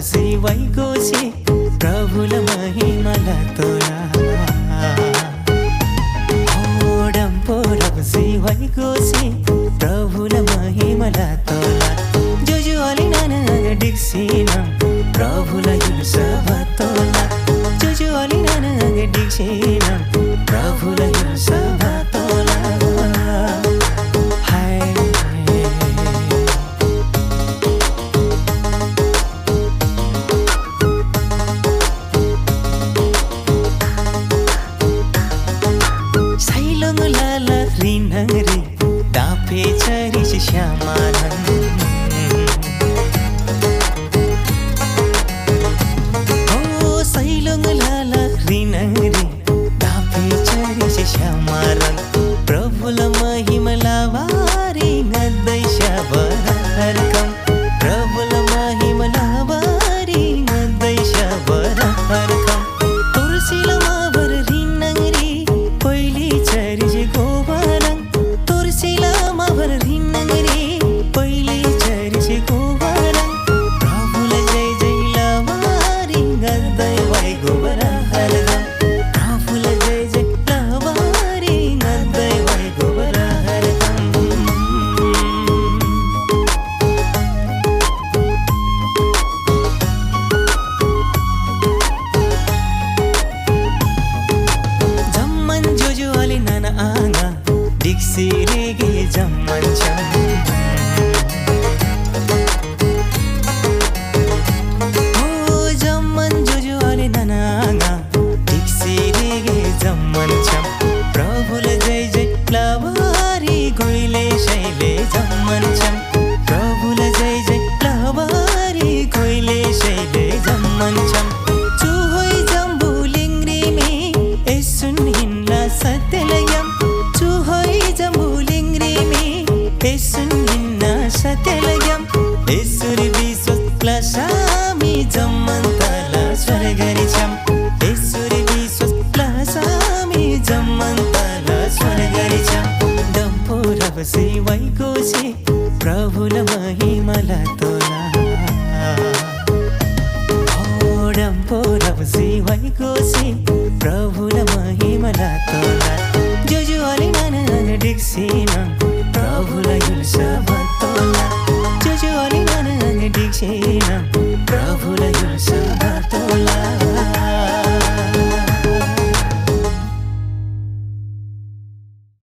शिवैकोशी प्रभुल महिमाला तोला डम्पोरब शिवैकोशी प्रभुल महिमाला तोला जोजुअली नानाग डिक्सिना प्रभुल युसभ तोला जोजुअली नानाग डिक्सिना प्रभुल युसभ तोला rinangri dape chari shamaran oh sailong lala rinangri dape chari shamaran prabhula mahimala vari ngadai shabarakam prabhula mahimala vari ngadai shabarakam tursila mavar rinangri poili chari Diksirege jamman cham oh jamman jojo ale nananga diksirege jamman cham prabhul jai jai lavari goile shaile jamman cham prabhul jai jai lavari goile shaile jamman cham chu hoi jambu lingri me esun hinla satyalayam Esun hinna satyalayam Esuri viswas plasami jammantala swargaricham Esuri viswas plasami jammantala swargaricham Dampurava शिवैकोशी प्रभुल महिमाला तोला Dampurava शिवैकोशी प्रभुल महिमाला तोला जोजुअली नानाग डिक्सिना प्रभुलाई युसभ तोला जोजुअली नानाग डिक्सिना